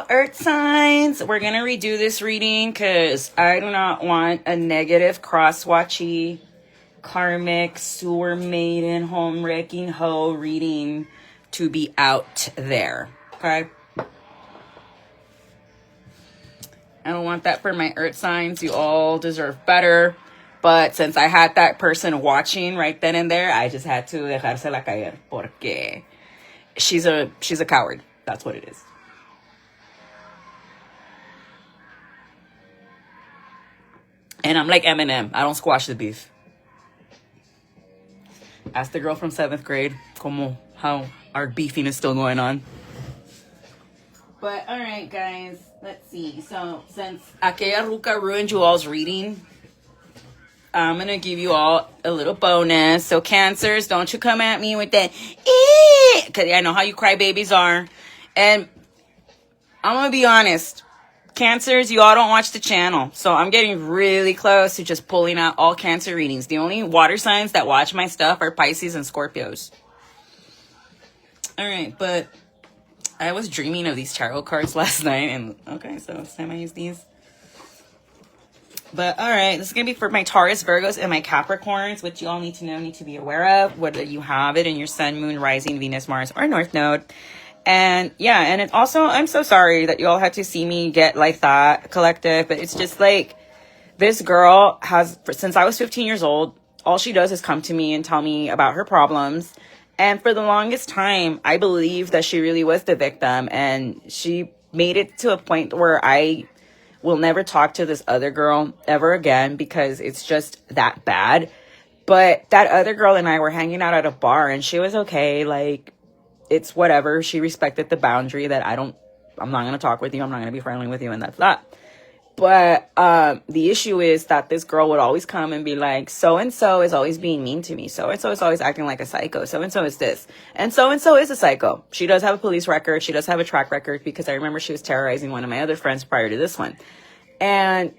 Earth signs. We're going to redo this reading because I do not want a negative, cross-watchy, karmic, sewer maiden, home-wrecking hoe reading to be out there. Okay? I don't want that for my Earth signs. You all deserve better. But since I had that person watching right then and there, I just had to dejársela caer porque she's a coward. That's what it is. And I'm like Eminem. I don't squash the beef. Ask the girl from 7th grade how our beefing is still going on. But all right, guys. Let's see. So since Aquella Ruca ruined you all's reading, I'm going to give you all a little bonus. So Cancers, don't you come at me with that. Because I know how you crybabies are. And I'm going to be honest. Cancers, you all don't watch the channel. So I'm getting really close to just pulling out all Cancer readings. The only water signs that watch my stuff are Pisces and Scorpios. All right, but I was dreaming of these tarot cards last night. And okay, so it's time I use these. But all right, this is going to be for my Taurus, Virgos, and my Capricorns, which you all need to be aware of, whether you have it in your Sun, Moon, Rising, Venus, Mars, or North Node. And yeah, and it also, I'm so sorry that you all had to see me get like that, collective, but it's just like, this girl has, since I was 15 years old, all she does is come to me and tell me about her problems. And for the longest time, I believed that she really was the victim, and she made it to a point where I will never talk to this other girl ever again because it's just that bad. But that other girl and I were hanging out at a bar, and she was okay. Like, it's whatever. She respected the boundary that I'm not going to talk with you. I'm not going to be friendly with you. And that's that. But the issue is that this girl would always come and be like, so-and-so is always being mean to me. So-and-so is always acting like a psycho. So-and-so is this. And so-and-so is a psycho. She does have a police record. She does have a track record because I remember she was terrorizing one of my other friends prior to this one. And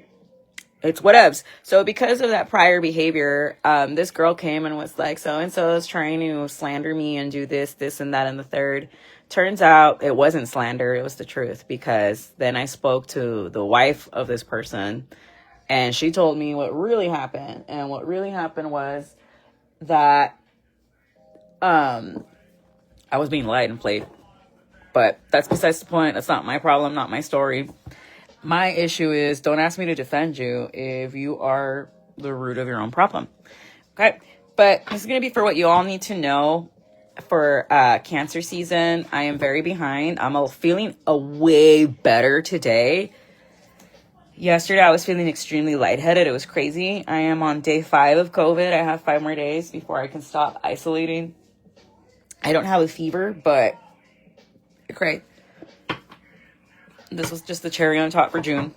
it's whatevs. So because of that prior behavior, this girl came and was like, so-and-so is trying to slander me and do this, and that, and the third. Turns out it wasn't slander. It was the truth, because then I spoke to the wife of this person and she told me what really happened. And what really happened was that I was being lied and played. But that's besides the point. That's not my problem, not my story. My issue is, don't ask me to defend you if you are the root of your own problem. Okay? But this is going to be for what you all need to know for Cancer season. I am very behind. I'm feeling way better today. Yesterday, I was feeling extremely lightheaded. It was crazy. I am on day 5 of COVID. I have 5 more days before I can stop isolating. I don't have a fever, but great. This was just the cherry on top for June.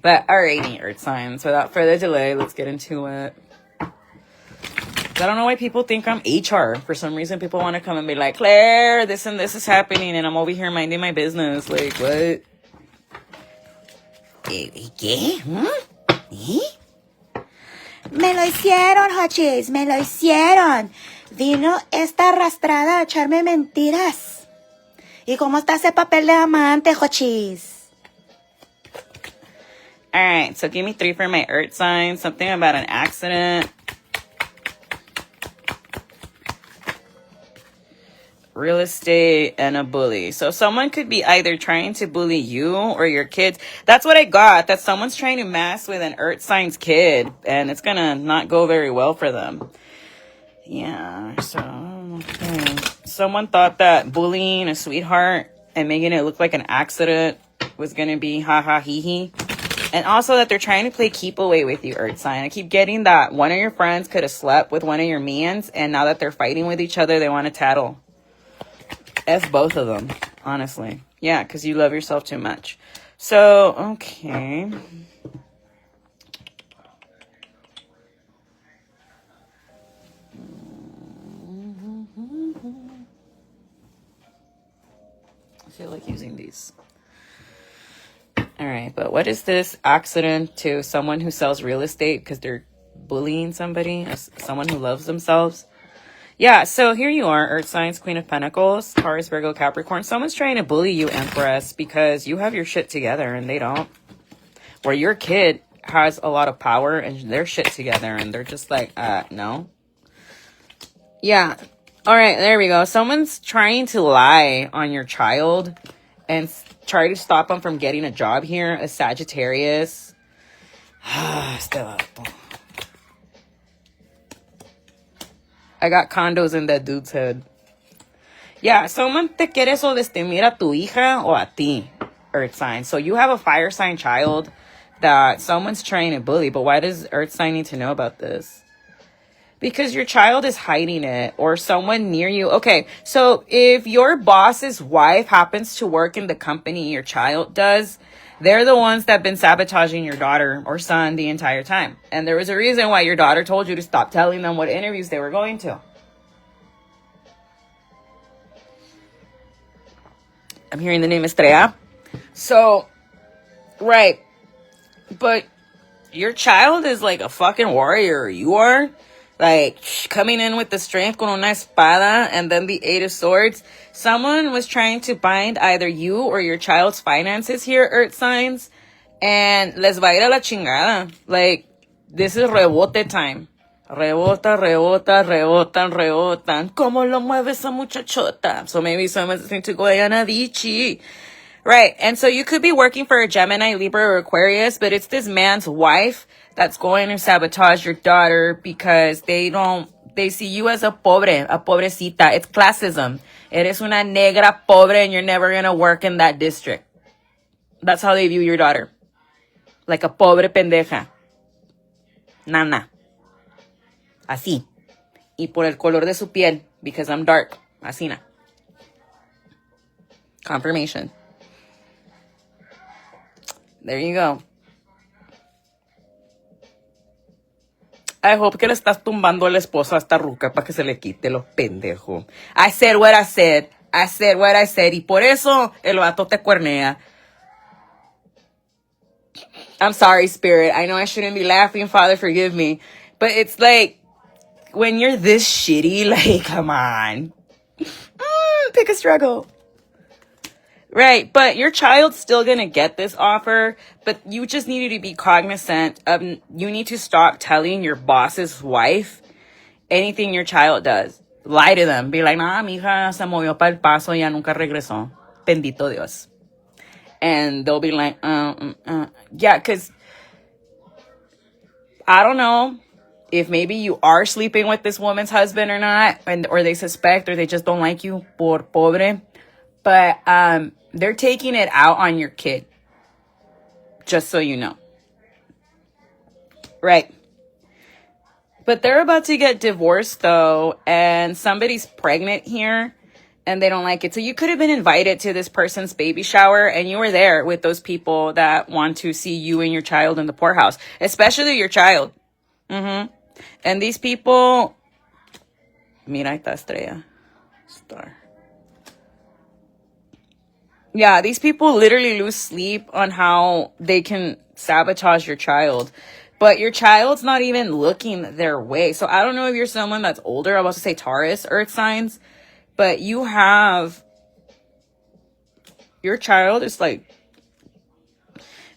But alrighty, Earth signs. Without further delay, let's get into it. I don't know why people think I'm HR. For some reason, people want to come and be like, Claire, this and this is happening, and I'm over here minding my business. Like, what? ¿Qué? Me lo hicieron, Hochis. Me lo hicieron. Vino esta arrastrada a echarme mentiras. ¿Y cómo está ese papel de amante, Hochis? All right, so give me 3 for my Earth signs. Something about an accident. Real estate, and a bully. So someone could be either trying to bully you or your kids. That's what I got. That someone's trying to mess with an Earth sign's kid, and it's gonna not go very well for them. Yeah, so okay. Someone thought that bullying a sweetheart and making it look like an accident was gonna be ha ha hee hee. And also that they're trying to play keep away with you, Earth sign. I keep getting that one of your friends could have slept with one of your mans, and now that they're fighting with each other, they want to tattle. F both of them, honestly. Yeah, because you love yourself too much. So, okay. I feel like using these. All right, but what is this accident to someone who sells real estate because they're bullying somebody, someone who loves themselves? Yeah, so here you are, Earth signs, Queen of Pentacles, Taurus, Virgo, Capricorn. Someone's trying to bully you, Empress, because you have your shit together and they don't. Where your kid has a lot of power and their shit together and they're just like, no. Yeah. All right, there we go. Someone's trying to lie on your child and try to stop them from getting a job here. A Sagittarius. I got condos in that dude's head. Yeah, someone te quiere sobreestimar a tu hija o a ti, Earth sign. So you have a fire sign child that someone's trying to bully. But why does Earth sign need to know about this? Because your child is hiding it or someone near you. Okay, so if your boss's wife happens to work in the company your child does, they're the ones that have been sabotaging your daughter or son the entire time. And there was a reason why your daughter told you to stop telling them what interviews they were going to. I'm hearing the name Estrella. So, right. But your child is like a fucking warrior. You are. Like, coming in with the strength con una espada and then the 8 of swords. Someone was trying to bind either you or your child's finances here, Earth signs. And les va a ir a la chingada. Like, this is rebote time. Rebota, rebota, rebotan, rebotan. ¿Cómo lo mueve esa muchachota? So maybe someone's listening to Goyana Vici. Right. And so you could be working for a Gemini, Libra, or Aquarius, but it's this man's wife that's going to sabotage your daughter because they see you as a pobrecita. It's classism. Eres una negra pobre and you're never going to work in that district. That's how they view your daughter. Like a pobre pendeja. Nana. Así. Y por el color de su piel, because I'm dark. Así na. Confirmation. There you go. I hope que le estás tumbando a la esposa a esta ruca para que se le quite los pendejos. I said what I said. I said what I said. Y por eso el vato te cuernea. I'm sorry, Spirit. I know I shouldn't be laughing. Father, forgive me. But it's like, when you're this shitty, like, come on. Pick a struggle. Right, but your child's still gonna get this offer, but you just need to be cognizant of, you need to stop telling your boss's wife anything your child does. Lie to them. Be like, nah, mi hija se movió para el paso y ya nunca regresó. Bendito Dios. And they'll be like, yeah, because I don't know if maybe you are sleeping with this woman's husband or not, or they suspect, or they just don't like you por pobre. But they're taking it out on your kid. Just so you know. Right. But they're about to get divorced, though, and somebody's pregnant here, and they don't like it. So you could have been invited to this person's baby shower, and you were there with those people that want to see you and your child in the poorhouse, especially your child. And these people... Mira esta estrella. Star. Yeah, these people literally lose sleep on how they can sabotage your child. But your child's not even looking their way. So I don't know if you're someone that's older. I was about to say Taurus, Earth signs. But you have... Your child is like...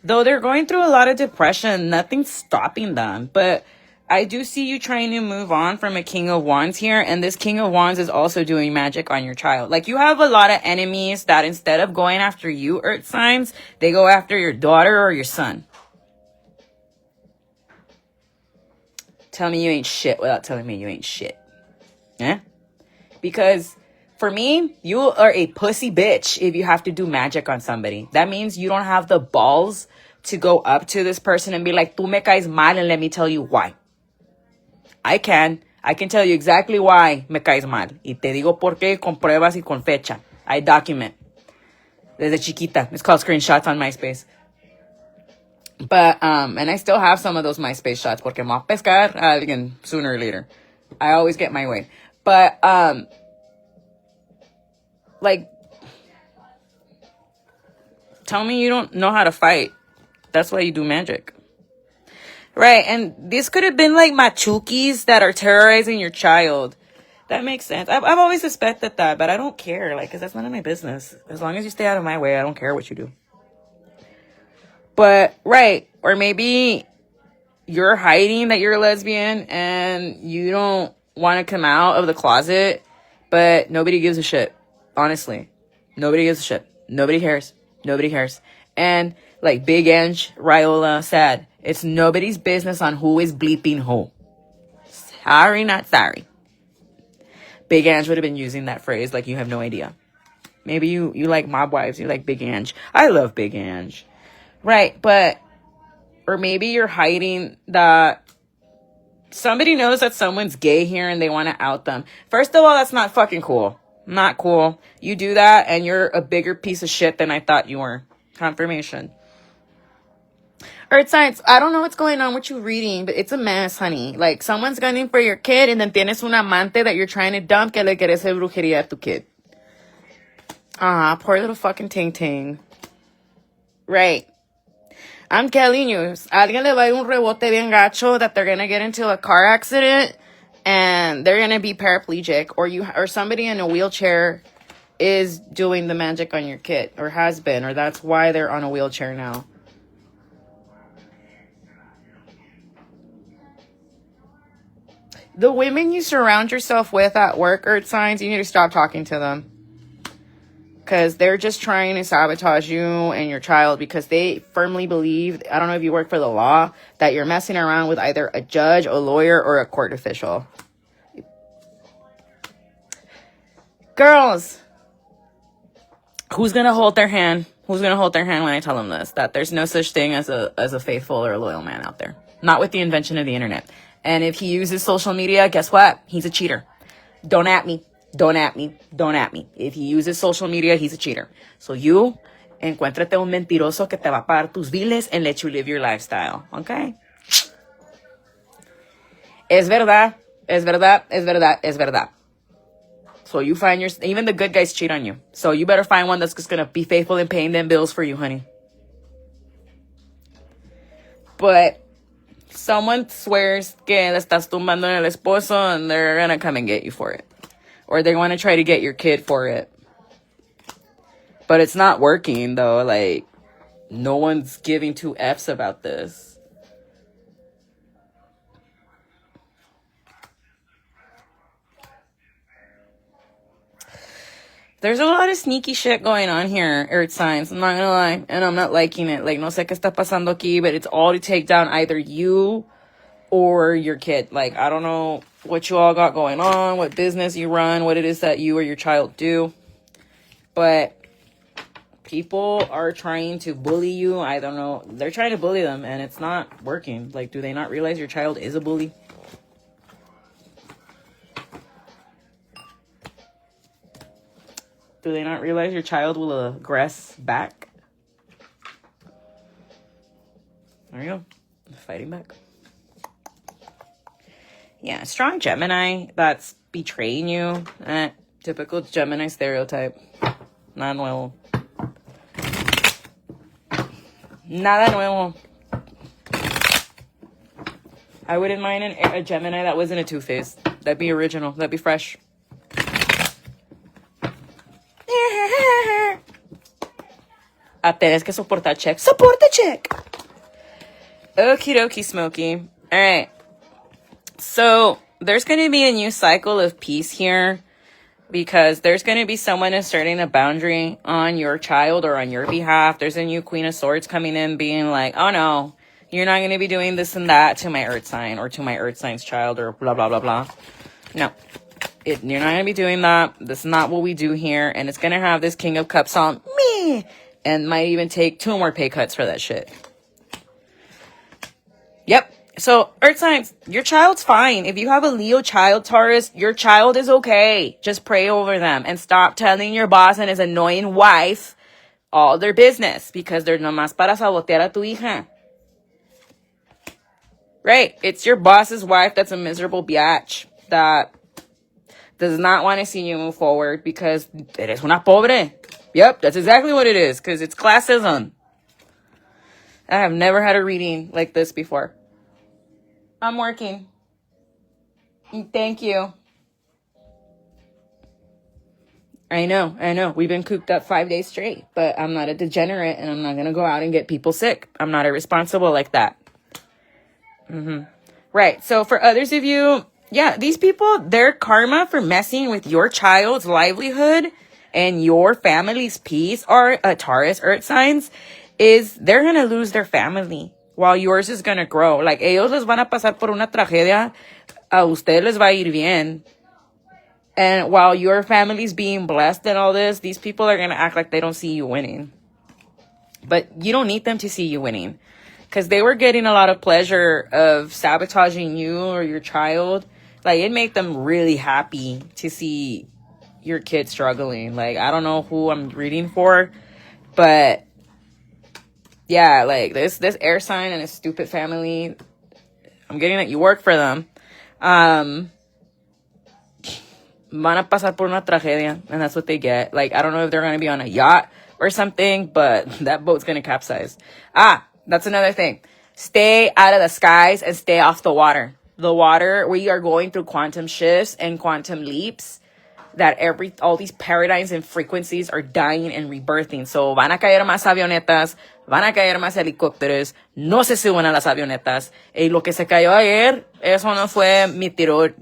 Though they're going through a lot of depression, nothing's stopping them. But I do see you trying to move on from a King of Wands here. And this King of Wands is also doing magic on your child. Like, you have a lot of enemies that instead of going after you, Earth signs, they go after your daughter or your son. Tell me you ain't shit without telling me you ain't shit. Yeah? Because for me, you are a pussy bitch if you have to do magic on somebody. That means you don't have the balls to go up to this person and be like, tú me caes mal and let me tell you why. I can tell you exactly why me caes mal. Y te digo por qué con pruebas y con fecha. I document. Desde chiquita. It's called screenshots on MySpace. But, and I still have some of those MySpace shots porque me voy a pescar a alguien sooner or later. I always get my way. But, like, tell me you don't know how to fight. That's why you do magic. Right, and these could have been like machukis that are terrorizing your child. That makes sense. I've always suspected that, but I don't care. Like, because that's none of my business. As long as you stay out of my way, I don't care what you do. But, right. Or maybe you're hiding that you're a lesbian and you don't want to come out of the closet, but nobody gives a shit. Honestly. Nobody gives a shit. Nobody cares. Nobody cares. And, like Big Ange Raiola said, it's nobody's business on who is bleeping who. Sorry, not sorry. Big Ange would have been using that phrase like you have no idea. Maybe you like mob wives. You like Big Ange. I love Big Ange. Right, but... Or maybe you're hiding that... Somebody knows that someone's gay here and they want to out them. First of all, that's not fucking cool. Not cool. You do that and you're a bigger piece of shit than I thought you were. Confirmation. Earth signs, I don't know what's going on with you reading, but it's a mess, honey. Like, someone's gunning for your kid and then tienes un amante that you're trying to dump que le quieres hacer brujería a tu kid. Poor little fucking ting ting. Right. I'm telling you, alguien le va a ir un rebote bien gacho that they're gonna get into a car accident and they're gonna be paraplegic, or somebody in a wheelchair is doing the magic on your kid, or has been, or that's why they're on a wheelchair now. The women you surround yourself with at work, Earth signs, you need to stop talking to them. Because they're just trying to sabotage you and your child because they firmly believe, I don't know if you work for the law, that you're messing around with either a judge, a lawyer, or a court official. Girls, who's going to hold their hand? Who's going to hold their hand when I tell them this? That there's no such thing as a faithful or a loyal man out there. Not with the invention of the internet. And if he uses social media, guess what? He's a cheater. Don't at me. Don't at me. Don't at me. If he uses social media, he's a cheater. So you, encuéntrate un mentiroso que te va a pagar tus biles and let you live your lifestyle. Okay? Es verdad. Es verdad. Es verdad. Es verdad. So you find even the good guys cheat on you. So you better find one that's just going to be faithful in paying them bills for you, honey. But someone swears que le estás tumbando en el esposo and they're going to come and get you for it. Or they want to try to get your kid for it. But it's not working, though. Like, no one's giving two F's about this. There's a lot of sneaky shit going on here, Earth signs. I'm not gonna lie. And I'm not liking it. Like, no sé qué está pasando aquí, but it's all to take down either you or your kid. Like, I don't know what you all got going on, what business you run, what it is that you or your child do. But people are trying to bully you. I don't know. They're trying to bully them, and it's not working. Like, do they not realize your child is a bully? Do they not realize your child will aggress back? There you go. Fighting back. Yeah, strong Gemini that's betraying you. Typical Gemini stereotype. Nada nuevo. Nada nuevo. I wouldn't mind a Gemini that wasn't a two-faced. That'd be original. That'd be fresh. Tienes que soportar check. Support the check. Okie dokie, Smokey. All right. So there's going to be a new cycle of peace here because there's going to be someone asserting a boundary on your child or on your behalf. There's a new Queen of Swords coming in being like, oh no, you're not going to be doing this and that to my Earth sign or to my Earth sign's child or blah, blah, blah, blah. No, you're not going to be doing that. This is not what we do here. And it's going to have this King of Cups on me and might even take 2 more pay cuts for that shit. Yep. So, Earth signs, your child's fine. If you have a Leo child, Taurus, your child is okay. Just pray over them and stop telling your boss and his annoying wife all their business because they're nomás para sabotear a tu hija. Right. It's your boss's wife that's a miserable biatch that does not want to see you move forward because eres una pobre. Yep, that's exactly what it is because it's classism. I have never had a reading like this before. I'm working. Thank you. I know. We've been cooped up 5 days straight, but I'm not a degenerate and I'm not going to go out and get people sick. I'm not irresponsible like that. Right. So for others of you, yeah, these people, their karma for messing with your child's livelihood and your family's peace are Taurus earth signs is they're going to lose their family while yours is going to grow. Like, ellos les van a pasar por una tragedia, a ustedes les va a ir bien. And while your family's being blessed and all this, these people are going to act like they don't see you winning. But you don't need them to see you winning. Because they were getting a lot of pleasure of sabotaging you or your child. Like, it made them really happy to see your kid struggling. Like, I don't know who I'm reading for. But, yeah, like, this air sign and a stupid family, I'm getting that you work for them. Van a pasar por una tragedia. And that's what they get. Like, I don't know if they're going to be on a yacht or something. But that boat's going to capsize. That's another thing. Stay out of the skies and stay off the water. The water, we are going through quantum shifts and quantum leaps that all these paradigms and frequencies are dying and rebirthing. So van a caer más avionetas, van a caer más helicópteros, no se suban a las avionetas. Y lo que se cayó ayer, eso no fue meteorito,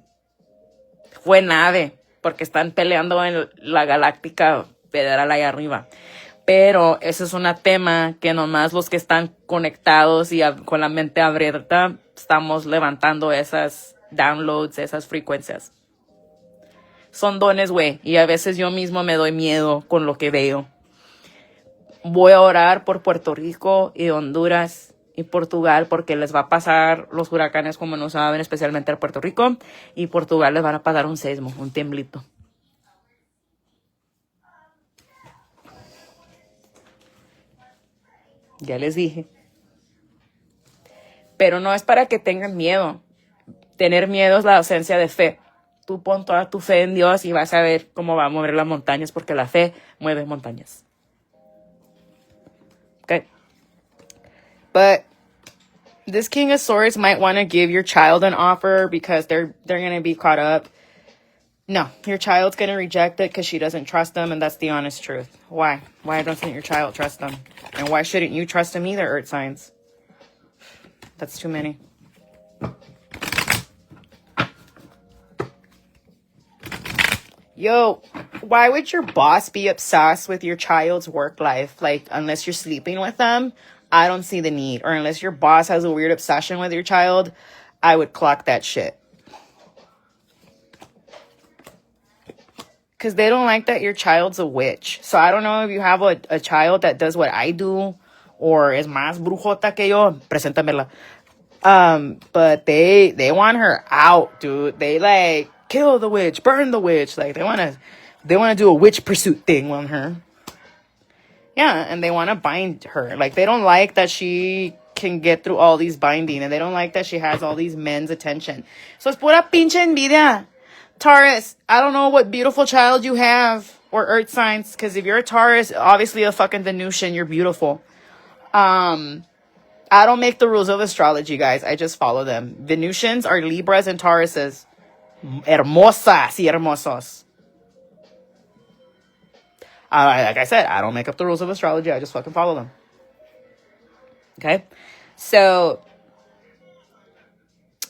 fue nave, porque están peleando en la galáctica federal allá arriba. Pero eso es un tema que nomás los que están conectados y con la mente abierta estamos levantando esas downloads, esas frecuencias. Son dones, güey. Y a veces yo mismo me doy miedo con lo que veo. Voy a orar por Puerto Rico y Honduras y Portugal porque les va a pasar los huracanes como no saben, especialmente a Puerto Rico. Y Portugal les van a pasar un sismo, un temblito. Ya les dije. Pero no es para que tengan miedo. Tener miedo es la ausencia de fe. Tú pon toda tu fe en Dios y vas a ver cómo va a mover las montañas porque la fe mueve montañas. Okay. But this King of Swords might want to give your child an offer because they're going to be caught up. No, your child's going to reject it because she doesn't trust them, and that's the honest truth. Why? Why doesn't your child trust them? And why shouldn't you trust them either, earth signs? That's too many. Yo, why would your boss be obsessed with your child's work life? Like, unless you're sleeping with them, I don't see the need. Or unless your boss has a weird obsession with your child, I would clock that shit. Because they don't like that your child's a witch. So I don't know if you have a child that does what I do or es más brujota que yo. Preséntamela. But they want her out, dude. They like kill the witch, burn the witch. Like they wanna do a witch pursuit thing on her. Yeah, and they want to bind her. Like they don't like that she can get through all these binding, and they don't like that she has all these men's attention. So es pura pinche envidia. Taurus, I don't know what beautiful child you have, or earth signs, because if you're a Taurus, obviously a fucking Venusian, you're beautiful. I don't make the rules of astrology, guys. I just follow them. Venusians are Libras and Tauruses. Hermosas y hermosos. Like I said, I don't make up the rules of astrology. I just fucking follow them. Okay? So,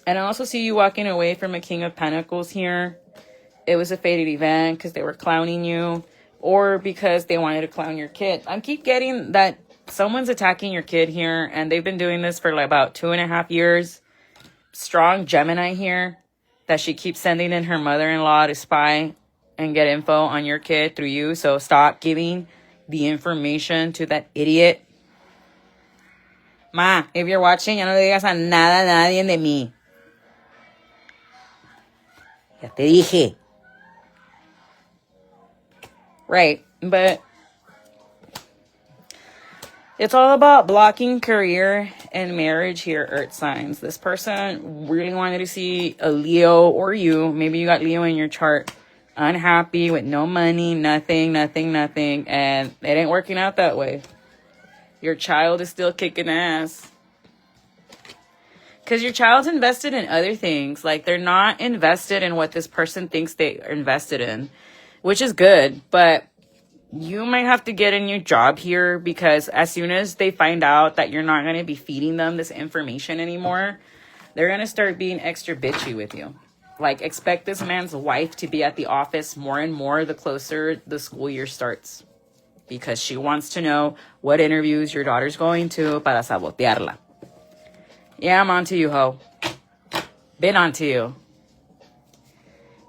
and I also see you walking away from a King of Pentacles here. It was a fated event because they were clowning you or because they wanted to clown your kid. I keep getting that someone's attacking your kid here, and they've been doing this for like about 2.5 years. Strong Gemini here that she keeps sending in her mother-in-law to spy and get info on your kid through you. So stop giving the information to that idiot. Ma, if you're watching, ya no le digas a nadie de mí. Ya te dije. Right, but it's all about blocking career and marriage here, earth signs. This person really wanted to see a Leo or you. Maybe you got Leo in your chart. Unhappy with no money, nothing. And it ain't working out that way. Your child is still kicking ass. Because your child's invested in other things. Like, they're not invested in what this person thinks they are invested in. which is good, but you might have to get a new job here, because as soon as they find out that you're not going to be feeding them this information anymore, they're going to start being extra bitchy with you. Like, expect this man's wife to be at the office more and more the closer the school year starts, because she wants to know what interviews your daughter's going to para sabotearla. Yeah, I'm on to you, ho. Been on to you.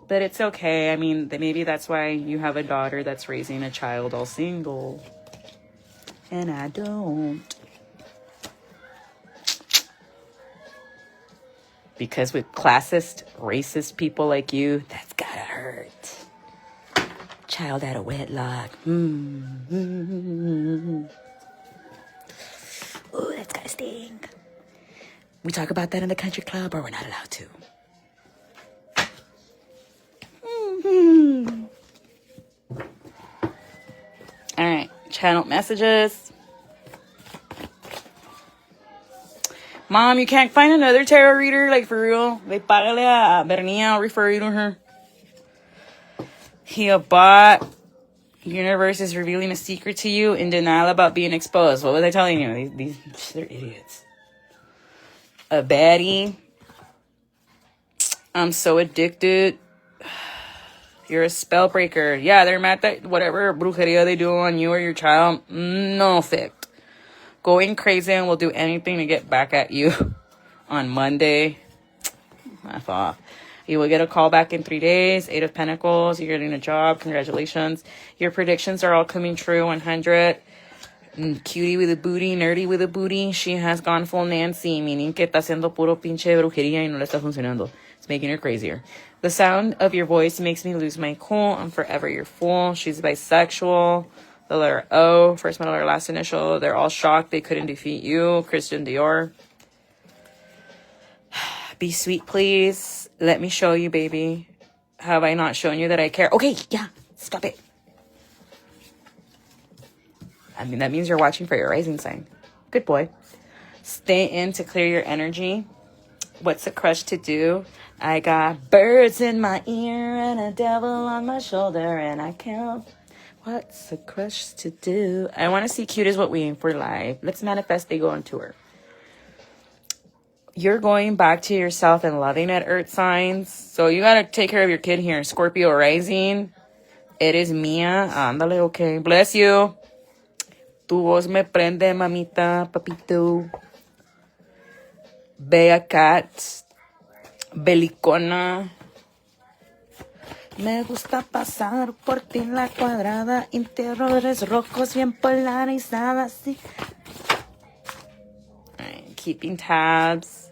But it's okay. I mean, maybe that's why you have a daughter that's raising a child all single. And I don't. Because with classist, racist people like you, that's gotta hurt. Child out of wedlock. Ooh, that's gotta sting. We talk about that in the country club, or we're not allowed to? All right, channel messages. Mom, you can't find another tarot reader, like, for real? Ve, págale a Bernia, I'll refer you to her. He a bot. Universe is revealing a secret to you, in denial about being exposed. What was I telling you? They're idiots. A baddie. I'm so addicted. You're a spell breaker. Yeah, they're mad that whatever brujeria they do on you or your child, no effect. Going crazy and will do anything to get back at you on Monday. F off. You will get a call back in 3 days. 8 of Pentacles. You're getting a job. Congratulations. Your predictions are all coming true. 100. Cutie with a booty. Nerdy with a booty. She has gone full Nancy, meaning que está haciendo puro pinche brujería y no le está funcionando. It's making her crazier. The sound of your voice makes me lose my cool. I'm forever your fool. She's bisexual. The letter O, first middle or last initial. They're all shocked they couldn't defeat you. Christian Dior. Be sweet, please. Let me show you, baby. Have I not shown you that I care? Okay, yeah, stop it. I mean, that means you're watching for your rising sign. Good boy. Stay in to clear your energy. What's a crush to do? I got birds in my ear and a devil on my shoulder, and I count. What's a crush to do? I want to see cute is what we aim for live. Let's manifest they go on tour. You're going back to yourself and loving it, Earth signs. So you got to take care of your kid here. Scorpio rising. It is Mia. Ándale, okay. Bless you. Tu voz me prende, mamita, papito. Bella cat. Belicona. Me gusta pasar por ti en la cuadrada. Interiores rojos bien polarizadas. Sí. Right, keeping tabs.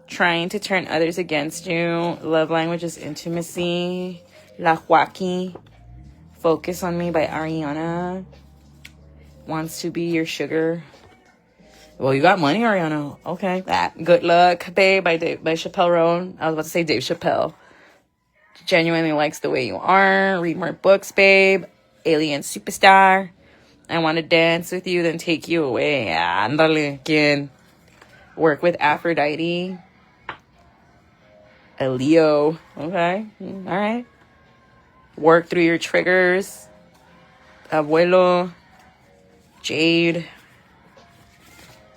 Trying to turn others against you. Love language is intimacy. La Joaquin. Focus on Me by Ariana. Wants to be your sugar. Well, you got money, Ariana. Okay. Good Luck, Babe by Chappelle Roan. I was about to say Dave Chappelle. Genuinely likes the way you are. Read more books, babe. Alien Superstar. I want to dance with you, then take you away. Ándale, again. Work with Aphrodite. A Leo. Okay. All right. Work through your triggers. Abuelo. Jade.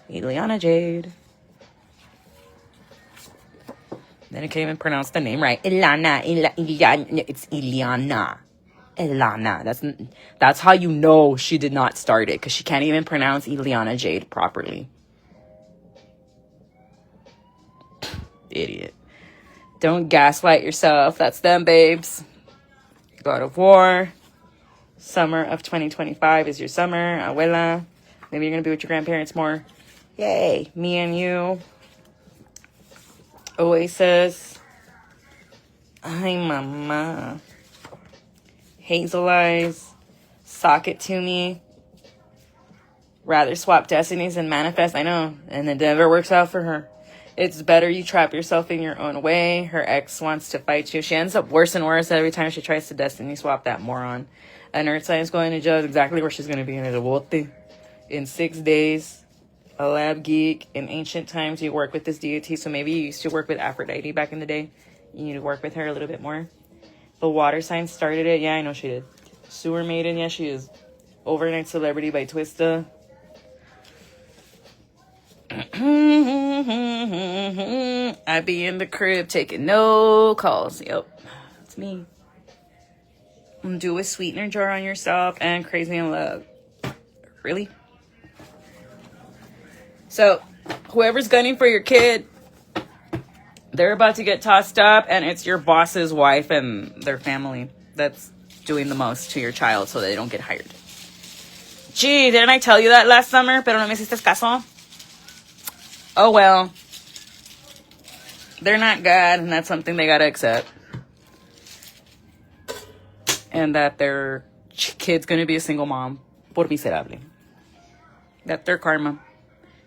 Ileana Jade. Then I can't even pronounce the name right. Ilana. It's Ileana. Ilana. That's how you know she did not start it, because she can't even pronounce Ileana Jade properly. Idiot. Don't gaslight yourself. That's them, babes. God of War. Summer of 2025 is your summer. Abuela. Maybe you're going to be with your grandparents more. Yay. Me and you. Oasis. Ay, mama. Hazel Eyes. Sock It To Me. Rather swap destinies and manifest. I know. And it never works out for her. It's better you trap yourself in your own way. Her ex wants to fight you. She ends up worse and worse every time she tries to destiny swap that moron. An Earth sign is going to judge exactly where she's going to be in el bote. In 6 days. A lab geek. In ancient times, you work with this deity. So maybe you used to work with Aphrodite back in the day. You need to work with her a little bit more. The water sign started it. Yeah, I know she did. Sewer maiden. Yeah, she is. Overnight celebrity by Twista. I be in the crib taking no calls. Yep, that's me. Do a sweetener jar on yourself and crazy in love. Really? So, whoever's gunning for your kid, they're about to get tossed up, and it's your boss's wife and their family that's doing the most to your child so they don't get hired. Gee, didn't I tell you that last summer? Pero no me hiciste caso. Oh well. They're not God, and that's something they gotta accept. And that their kid's gonna be a single mom. Por miserable. That's their karma.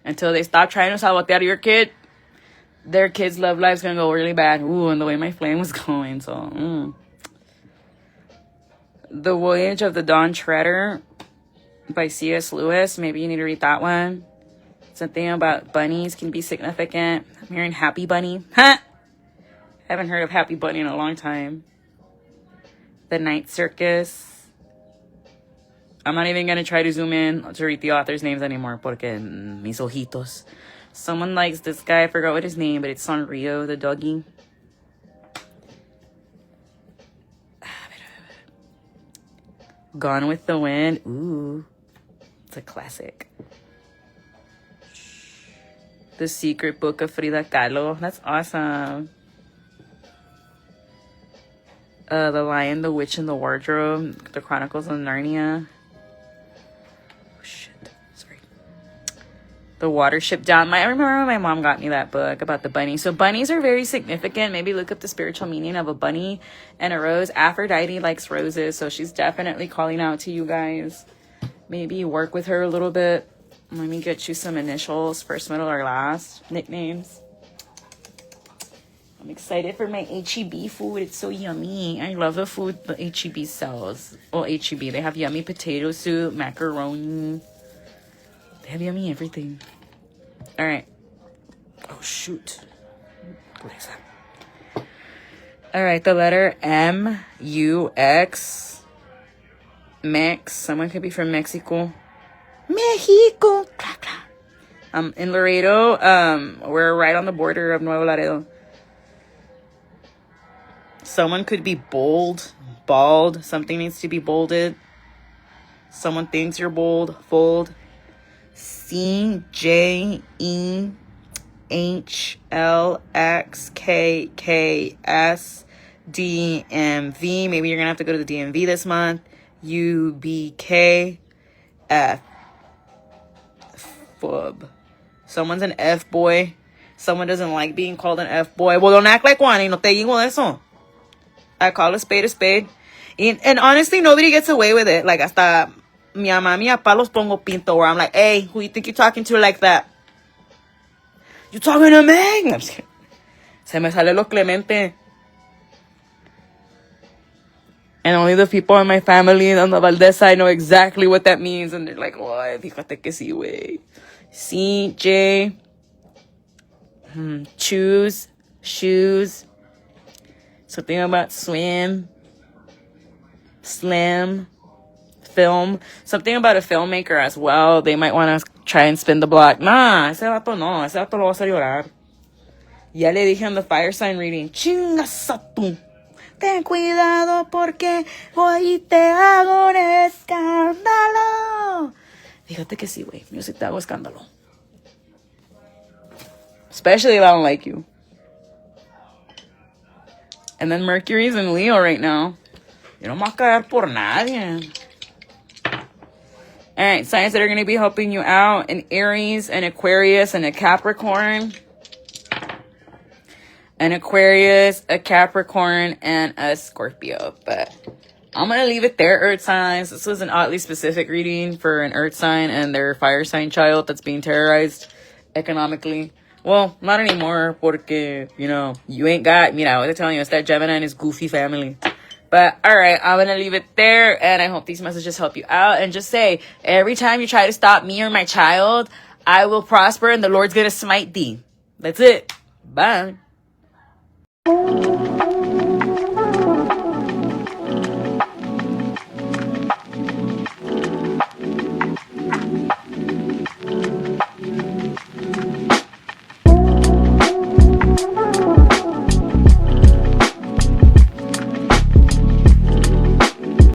Until they stop trying to sabotear your kid, their kid's love life's gonna go really bad. Ooh, and the way my flame was going, so. The Voyage of the Dawn Treader by C.S. Lewis. Maybe you need to read that one. Something about bunnies can be significant. I'm hearing Happy Bunny. Huh? Haven't heard of Happy Bunny in a long time. The Night Circus. I'm not even going to try to zoom in to read the author's names anymore. Porque mis ojitos. Someone likes this guy. I forgot what his name, but it's Sanrio, the doggy. Gone with the Wind. Ooh. It's a classic. The Secret Book of Frida Kahlo. That's awesome. The Lion, the Witch, and the Wardrobe. The Chronicles of Narnia. Oh, shit. Sorry. The Watership Down. I remember when my mom got me that book about the bunny. So bunnies are very significant. Maybe look up the spiritual meaning of a bunny and a rose. Aphrodite likes roses, so she's definitely calling out to you guys. Maybe work with her a little bit. Let me get you some initials, first, middle, or last nicknames. I'm excited for my H-E-B food. It's so yummy. I love the food the H-E-B sells. Oh, H-E-B. They have yummy potato soup, macaroni. They have yummy everything. All right. Oh, shoot. What is that? All right. The letter M, U, X. Mex. Someone could be from Mexico. Mexico. In Laredo, we're right on the border of Nuevo Laredo. Someone could be bold, bald. Something needs to be bolded. Someone thinks you're bold, fold. CJEHLXKKSDMV. Maybe you're gonna have to go to the DMV this month. UBKF. Fub. Someone's an F boy. Someone doesn't like being called an F boy. Well, don't act like one. Y no te digo eso. I call a spade a spade. And honestly, nobody gets away with it. Like, hasta mi mamá, mi papá los pongo pinto. Where I'm like, hey, who you think you're talking to like that? You talking to me? I'm just kidding. Se me sale lo Clemente. And only the people in my family on the Valdez side know exactly what that means. And they're like, oh, fíjate que sí, güey. CJ. Choose. Shoes. Something about swim. Slim. Film. Something about a filmmaker as well. They might want to try and spin the block. Nah, ese vato no. Ese vato lo va a hacer llorar. Ya le dije on the fire sign reading. Chingas a tú. Ten cuidado porque voy y te hago un escándalo. Fíjate que sí, güey. Yo sí te hago escándalo. Especially if I don't like you. And then Mercury's in Leo right now. Yo no me voy a caer por nadie. Alright, signs that are going to be helping you out. An Aries, an Aquarius, and a Capricorn. An Aquarius, a Capricorn, and a Scorpio. But I'm going to leave it there, Earth signs. This was an oddly specific reading for an Earth sign and their fire sign child that's being terrorized economically. Well, not anymore, porque, you know, you ain't got, mira, what I'm telling you, it's that Gemini and his goofy family. But, alright, I'm going to leave it there, and I hope these messages help you out. And just say, every time you try to stop me or my child, I will prosper and the Lord's going to smite thee. That's it. Bye.